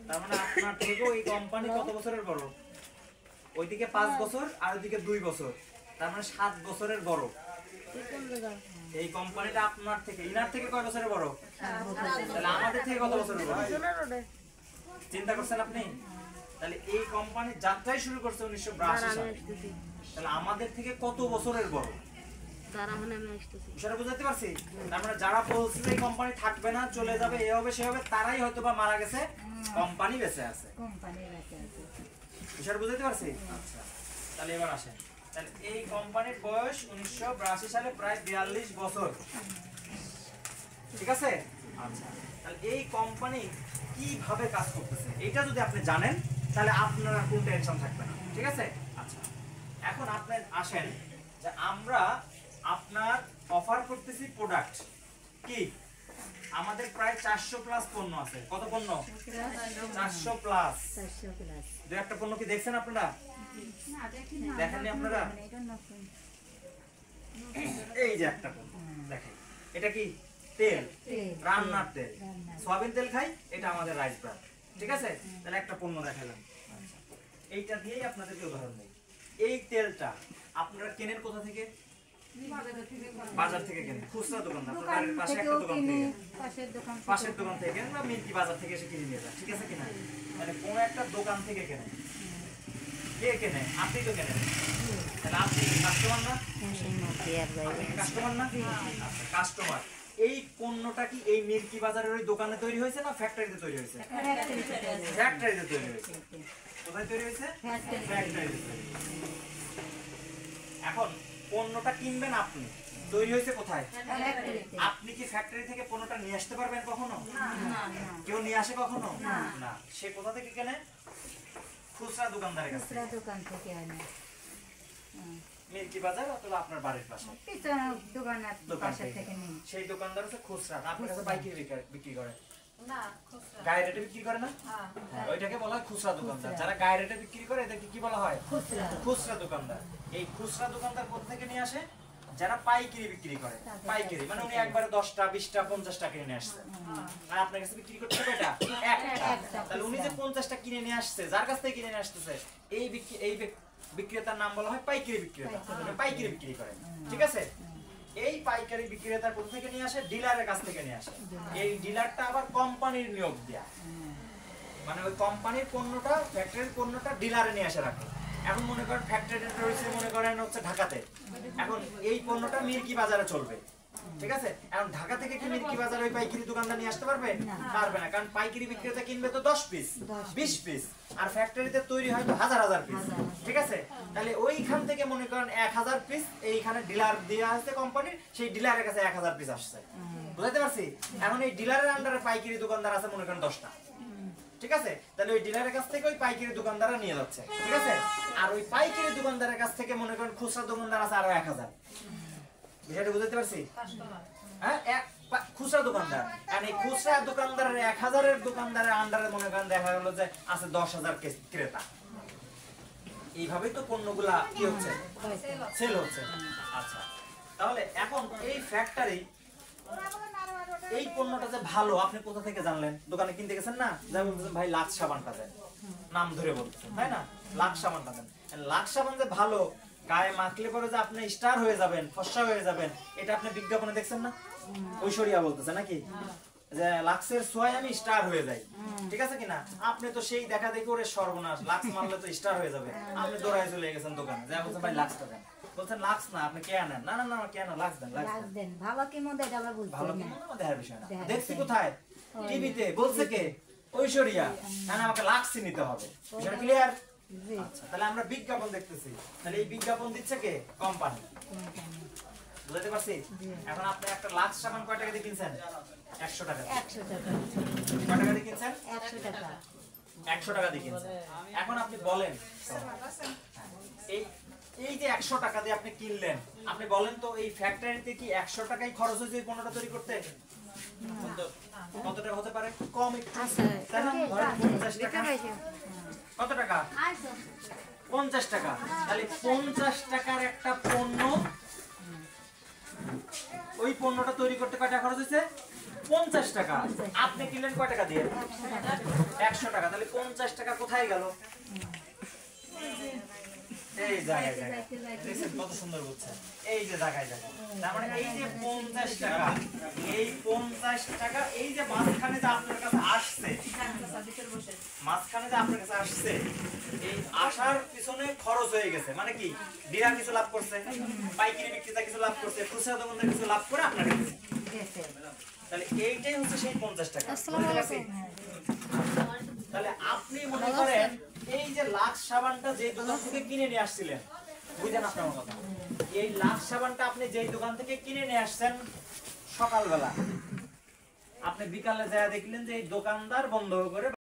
তার মানে আপনার থেকে এই কোম্পানি কত বছরের বড়? ওইদিকে 5 বছর আর ওইদিকে 2 বছর, তার মানে 7 বছরের বড়। এই কোম্পানিটা আপনার থেকে ইনার থেকে কয় বছরের বড়? তাহলে আমাদের থেকে কত বছরের বড়? চিন্তা করছেন আপনি? তাহলে এই কোম্পানি যাত্রাই শুরু করছে 1982 সালে, তাহলে আমাদের থেকে কত বছরের বড়? বুঝতে পারছি? তার মানে যারা বলছে এই কোম্পানি থাকবে না, চলে যাবে, এ হবে সে হবে, তারাই হয়তো বা মারা গেছে, কোম্পানি বেঁচে আছে। বুঝতে পারছি? আচ্ছা, তাহলে এবার আসেন। তাহলে এই কোম্পানির বয়স 1982 সালে প্রায় 42 বছর, ঠিক আছে? আচ্ছা, তাহলে এই কোম্পানি কিভাবে কাজ করতেছে এটা যদি আপনি জানেন তাহলে আপনার আর কোনো টেনশন থাকবে না, ঠিক আছে? আচ্ছা, এখন আপনি আসেন যে আমরা আপনার অফার করতেছি প্রোডাক্ট কি, আমাদের প্রায় 400 প্লাস পণ্য আছে। কত পণ্য? 400 প্লাস। দু একটা পণ্য কি দেখছেন আপনারা? দেখেননি আপনারা? এই যে একটা পণ্য দেখেন, এটা কি তেল, রান্নার তেল, সয়াবিন তেল খাই, এটা আমাদের রাইস ব্র্যান্ড, ঠিক আছে? তাহলে একটা পণ্য দেখালাম। এইটা দিয়েই আপনাদেরকে উদাহরণ দেই। এই তেলটা আপনারা কেনেন কোথা থেকে? বাজার থেকে কেনেন, খুচরা দোকানদার, আপনার পাশে একটা দোকান থেকে, পাশের দোকান থেকে কেনেন, বা মিল্কি বাজার থেকে এসে কিনে নিয়ে যান, ঠিক আছে কিনা? মানে কোনো একটা দোকান থেকে কেনেন। কে কেনে? আপনি তো কেনেন। তাহলে আপনি কাস্টমার না? কাস্টমার না? কাস্টমার। এই পণ্যটা কি এই মিল্কি বাজারের ওই দোকানে তৈরি হয়েছে না ফ্যাক্টরিতে তৈরি হয়েছে? ফ্যাক্টরিতে তৈরি হয়েছে। কোথায় তৈরি হয়েছে? ফ্যাক্টরিতে। এখন পণ্যটা কিনবেন আপনি, তৈরি হয়েছে কোথায়? আপনি কি ফ্যাক্টরি থেকে পণ্যটা নিয়ে আসতে পারবেন কখনো? কেউ নিয়ে আসে কখনো? না। সে কোথা থেকে কেনে? খুচরা দোকানদারের কাছে। খুচরা দোকান থেকে আনে, মিল্কি বাজার অথবা আপনার বাড়ির পাশে দোকান থেকে নিন। সেই দোকানদার হচ্ছে খুচরা, আপনার কাছে পাইকারি বিক্রি করে না, গায়ে রেটে বিক্রি করে না, ওইটাকে বলা হয় খুচরা দোকানদার। যারা গায়ে রেটে বিক্রি করে এদেরকে কি বলা হয়? খুচরা দোকানদার। এই খুচরা দোকানদার কোথা থেকে নিয়ে আসে? যারা পাইকারি বিক্রি করে। পাইকারি মানে উনি একবারে 10টা 20টা 50টা কিনে নিয়ে আসছে, আর আপনার কাছে বিক্রি করতে কয়টা? একটা। তাহলে উনি যে 50টা কিনে নিয়ে আসছে, যার কাছ থেকে কিনে নিয়ে আসতেছে, এই বিক্রেতার নাম বলা হয় পাইকারি বিক্রেতা। পাইকারি বিক্রি করে, ঠিক আছে? এই পাইকারি বিক্রেতা কোথা থেকে নিয়ে আসে? ডিলারের কাছ থেকে নিয়ে আসে। এই ডিলারটা আবার কোম্পানির নিয়োগ দেয়া, মানে ওই কোম্পানির পণ্যটা, ফ্যাক্টরির পণ্যটা ডিলারে নিয়ে এসে রাখে। এখন মনে করেন ফ্যাক্টরিটা রয়েছে মনে করেন হচ্ছে ঢাকাতে, এখন এই পণ্যটা মিল্কি বাজারে চলবে, ঠিক আছে? এখন ঢাকা থেকে কি মিল্কি বাজারে ওই পাইকারি দোকানদার নিয়ে আসতে পারবে? পারবে না, কারণ পাইকারি বিক্রেতা কিনবে তো 10 পিস 20 পিস, আর ফ্যাক্টরিতে তৈরি হয় তো হাজার হাজার পিস, ঠিক আছে? তাহলে ওইখান থেকে মনে করেন 1000 পিস এইখানে ডিলার দেওয়া আছে কোম্পানির, সেই ডিলারের কাছে 1000 পিস আসছে, বুঝতে পারছি? এখন এই ডিলারের আন্ডারে পাইকারি দোকানদার আছে মনে করেন 10টা, ঠিক আছে? তাহলে ওই ডিলারের কাছ থেকে ওই পাইকারি দোকানদাররা নিয়ে যাচ্ছে, ঠিক আছে? আর ওই পাইকারি দোকানদারের কাছ থেকে মনে করেন খুচরা দোকানদার আছে আরো 1000। বিষয়টা বুঝতে পারছি? হ্যাঁ, খুচরা দোকানদার, আর এই খুচরা দোকানদারের 1000-এর দোকানদারের আন্ডারে মনে করেন দেখা গেল যে আছে 10,000 ক্রেতা। এইভাবেই তো পণ্যগুলা কি হচ্ছে? সেল হচ্ছে। আচ্ছা, তাহলে এখন এই ফ্যাক্টরি এই পণ্যটা যে ভালো আপনি কোথা থেকে জানলেন? দোকানে কিনতে গেছেন না, যা বলতেছেন ভাই লাক্স সাবানটা দেন, নাম ধরে বলতেছেন, তাই না? লাক্স সাবানটা দেন। লাক্স সাবান যে ভালো, গায়ে মাখলে পরে যে আপনি স্টার হয়ে যাবেন, ফর্সা হয়ে যাবেন, এটা আপনি বিজ্ঞাপনে দেখছেন না? ঐশ্বরিয়া বলতেছে নাকি যে লাক্সের ছোঁয়ায় আমি স্টার হয়ে যাই, ঠিক আছে কিনা? আপনি তো সেই দেখা দেখি ওরে সর্বনাশ, লাক্স মারলে তো স্টার হয়ে যাবে, আপনি দৌড়ায় চলে গেছেন দোকানে, যা বলছেন ভাই লাক্সটা দেন, বলছেন লাক্স না, আপনি কে আনেন? না না না, কে আনেন? লাক্স দেন, লাক্স দেন। ভালো কি মন্দ এটা আবার বুঝতে না, ভালো কি মন্দ আমাদের দেখার বিষয় না। দেখছি কোথায়? টিভিতে। বলছে কে? ঐশ্বরিয়া। না, আমাকে লাক্স নিতে হবে। বিষয়টা ক্লিয়ার? আচ্ছা, তাহলে আমরা বিজ্ঞাপন দেখতেছি, তাহলে এই বিজ্ঞাপন দিচ্ছে কে? কোম্পানি। বুঝতে পারছি? এখন আপনি একটা লাক্স সাবান কয় টাকা দিয়ে কিনছেন? 100 টাকা। 100 টাকা। কয় টাকা দিয়ে কিনছেন? 100 টাকা। 100 টাকা দিয়ে কিনছেন। এখন আপনি বলেন, এই যে 100 টাকা দিয়ে আপনি কিনলেন, আপনি বলেন তো এই ফ্যাক্টরিতে কি 100 টাকাই খরচ হয়েছে এই পণ্যটা তৈরি করতে? কত টাকা হতে পারে? কম একটু। তাই না? 50 টাকা। কত টাকা? 50 টাকা। তাহলে 50 টাকার একটা পণ্য, ওই পণ্যটা তৈরি করতে কয় টাকা খরচ হয়েছে? 50 টাকা। আপনি কিনলেন কয় টাকা দিয়ে? 100 টাকা। তাহলে 50 টাকা কোথায় গেল? এই জায়গায় জায়গায় দেখছেন কত সুন্দর বলছে, এই যে জায়গায় জায়গায়। তার মানে এই যে 50 টাকা, এই 50 টাকা এই যে মাঝখানে যে আপনার কাছে আসছে, মাঝখানে যে আপনার কাছে আসছে, এই আসার পিছনে খরচ হয়ে গেছে। মানে কি, ডিলার কিছু লাভ করছে, পাইকারি বিক্রেতা কিছু লাভ করছে, খুচরা দোকানদার কিছু লাভ করে আপনাকে দিচ্ছে। তাহলে এইটাই হচ্ছে সেই 50 টাকা। তাহলে আপনি মনে করেন এই যে লাক্স সাবানটা যে দোকান থেকে কিনে নিয়ে আসছিলেন, বুঝেন আপনার কথা, এই লাক্স সাবানটা আপনি যেই দোকান থেকে কিনে নিয়ে আসছেন সকালবেলা, আপনি বিকালে যায় দেখলেন যে এই দোকানদার বন্ধ করে